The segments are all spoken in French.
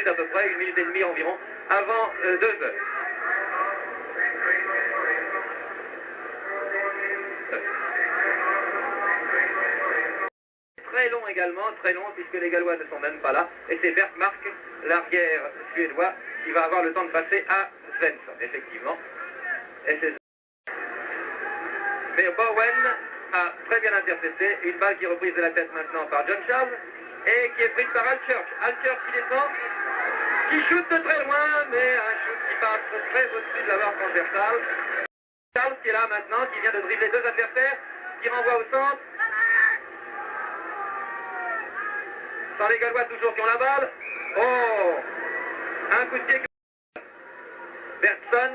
à peu près, 1 minute et demie environ, avant 2 heures. Très long également, très long, puisque les Gallois ne sont même pas là. Et c'est Bergmark, l'arrière suédois, qui va avoir le temps de passer à Svensson, effectivement. Et c'est... Mais Bowen a très bien intercepté, une balle qui est reprise de la tête maintenant par John Charles, et qui est prise par Al Church. Al Church qui descend, qui shoot de très loin, mais un shoot qui passe très au-dessus de la barre transversale. Charles qui est là maintenant, qui vient de dribbler 2 adversaires, qui renvoie au centre. Sans les Gallois toujours qui ont la balle. Oh, un coup de pied. Bergson.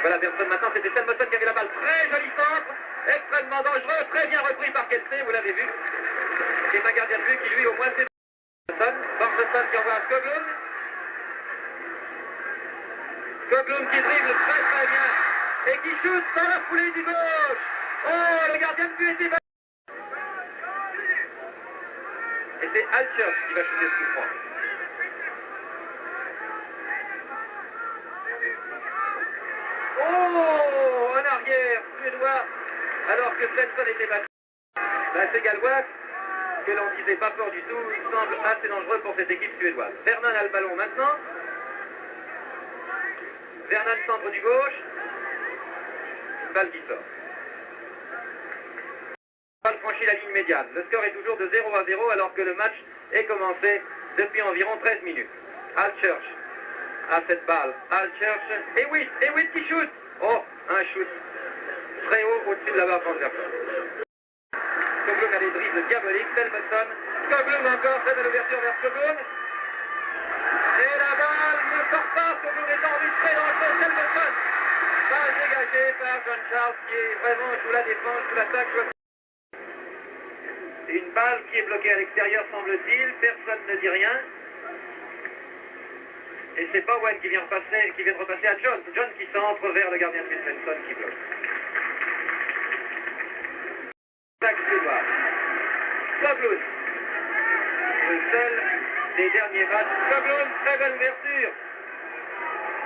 Voilà, Bergson maintenant, c'était Selmosson qui avait la balle. Très joli centre, extrêmement dangereux, très bien repris par Kelsey, vous l'avez vu. C'est un gardien de but qui lui au moins c'est Borgeson qui envoie à Skoglund. Skoglund qui dribble très très bien et qui shoot dans la foulée du gauche. Oh, le gardien de but était battu. Et c'est Al Church qui va shooter ce coup franc. Oh, en arrière, suédois, alors que Svensson était battu. Ben, c'est Gallois, que l'on disait pas fort du tout, il semble assez dangereux pour cette équipe suédoise. Vernon a le ballon maintenant. Vernon centre du gauche. Une balle qui sort. La balle franchit la ligne médiane. Le score est toujours de 0-0 alors que le match est commencé depuis environ 13 minutes. Al Church a cette balle. Al Church. Et Witt qui shoot. Oh, un shoot très haut au-dessus de la barre transversale. Skoglund a des dribbles diaboliques. Selmosson. Skoglund encore. Très belle ouverture vers Skoglund. Et la balle ne sort pas. Skoglund est en vue très dangereux. Selmosson. Balle dégagée par John Charles qui est vraiment sous la défense, sous l'attaque. Une balle qui est bloquée à l'extérieur, semble-t-il. Personne ne dit rien. Et c'est Bowen qui vient de repasser à John. John qui centre vers le gardien de but, Svensson qui bloque. Skoglund. Le seul des derniers matchs. Skoglund, très belle ouverture.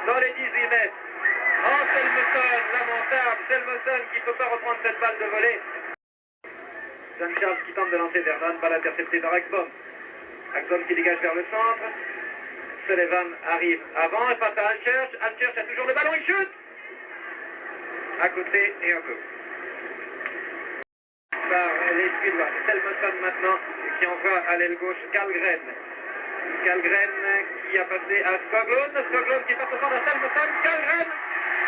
Dans les 18 mètres. Oh, Selmosson, lamentable. Selmosson qui ne peut pas reprendre cette balle de volée. John Charles qui tente de lancer Vernon, balle interceptée par Axbom. Axbom qui dégage vers le centre. Sullivan arrive avant et passe à Al Church. Al Church a toujours le ballon, il chute. À côté et un peu. Par les Suédois. Selmosson maintenant qui envoie à l'aile gauche Karlgren. Karlgren qui a passé à Skoglund. Skoglund qui passe au centre à Selmosson. Karlgren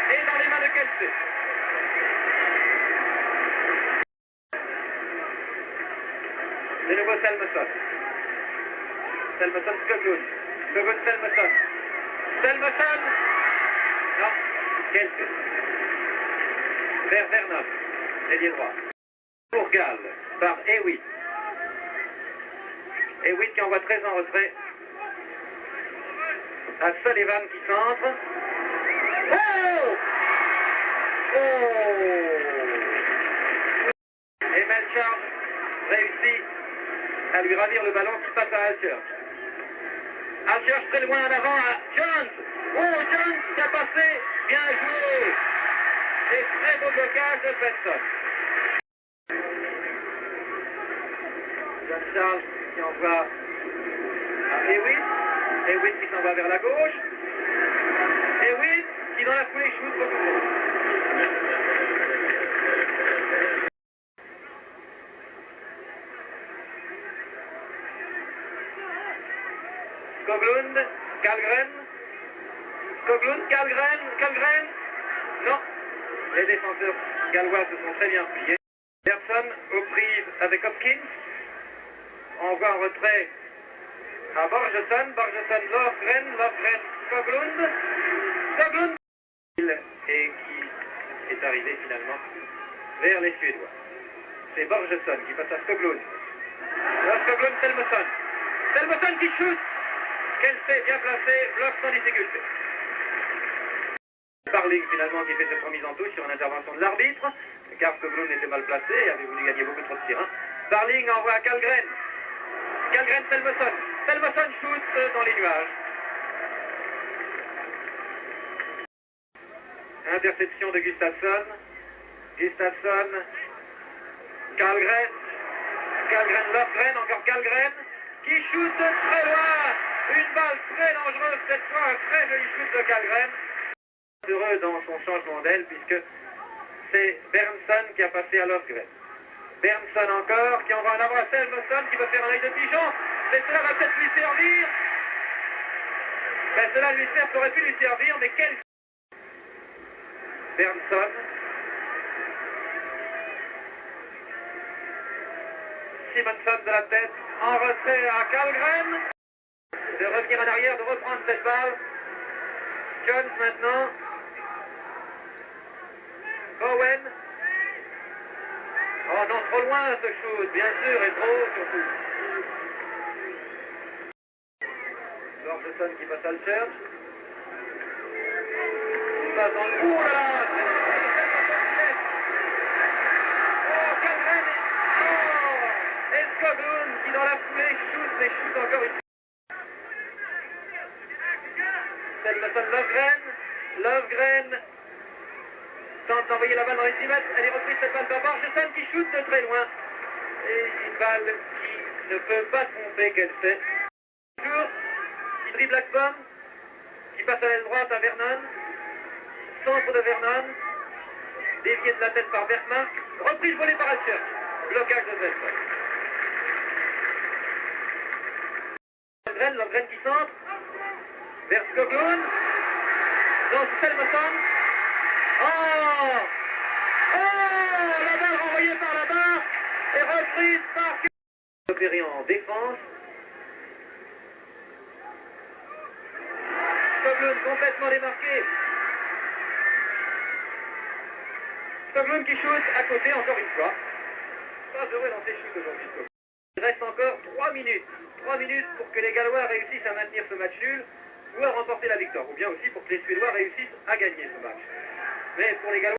est dans les mains de Kelsey. De nouveau Selmosson. Selmosson, Skoglund. Skoglund, Selmosson. Selmosson. Non. Kelsey. Vers Vernon. Ailier droit. Pour Gall. Par Hewitt. Hewitt qui envoie très en retrait. À Sullivan qui centre. Oh! Oh! Et Melchard réussit à lui ravir le ballon qui passe à Al Church. Al Church très loin en avant à Jones. Oh, Jones qui a passé. Bien joué. Et très beau blocage de Svensson. John Charles qui envoie à Hewitt. Hewitt qui s'envoie vers la gauche. Hewitt qui dans la foulée shoot beaucoup de Skoglund, Karlgren. Skoglund, Karlgren. Non. Les défenseurs gallois se sont très bien pliés. Personne aux prises avec Hopkins. On voit en retrait à Borgeson, Lofgren, Skoglund. Et qui est arrivé finalement vers les Suédois. C'est Borgeson qui passe à Skoglund. Skoglund, Selmosson. Selmosson qui shoot. Kelsey bien placé, bloque sans difficulté. Barling finalement qui fait cette remise en touche sur une intervention de l'arbitre, car Skoglund était mal placé et avait voulu gagner beaucoup trop de terrain. Barling envoie à Karlgren. Kallgren, Selmesson. Selmesson shoot dans les nuages. Interception de Gustafsson. Gustafsson. Kallgren. Kallgren, Lofgren, encore Kallgren. Qui shoot de très loin. Une balle très dangereuse cette fois. Un très joli shoot de Kallgren. Heureux dans son changement d'aile puisque c'est Bernson qui a passé à Lofgren. Bernson encore qui envoie un avant à Selmesson qui veut faire un œil de pigeon. Mais cela va peut-être lui servir. Ben, cela lui sert, ça aurait pu lui servir, mais quel... Bernson. Simonson de la tête, en retrait à Kallgren. De revenir en arrière, de reprendre cette balle. Jones maintenant. Owen. Oh non, trop loin ce shoot, bien sûr, et trop surtout. Borgeson qui passe à le cherche. Il passe dans le... Oh là là, oh, Kallgren. Oh, et Skoglund qui dans la foulée shoot, mais shoot encore une fois. Selmesson, Lofgren. Lofgren tente d'envoyer la balle dans les 10 mètres. Elle est reprise cette balle par Borgeson qui shoot de très loin. Et une balle qui ne peut pas tromper qu'elle sait. Toujours, qui dribble Blackburn, qui passe à l'aile droite à Vernon. Centre de Vernon. Dévié de la tête par Bergmark. Reprise volée par Alcher. Blocage de Zelsson. Lofgren qui centre. Vers Skoglund. Dans Selmesson. Oh! Oh! La balle renvoyée par la barre et reprise par... Opéré en défense. Skoglund complètement démarqué. Skoglund qui shoot à côté encore une fois. Pas heureux dans ses shoots aujourd'hui. Il reste encore 3 minutes. 3 minutes pour que les Gallois réussissent à maintenir ce match nul ou à remporter la victoire. Ou bien aussi pour que les Suédois réussissent à gagner ce match. Mais pour les Gallois...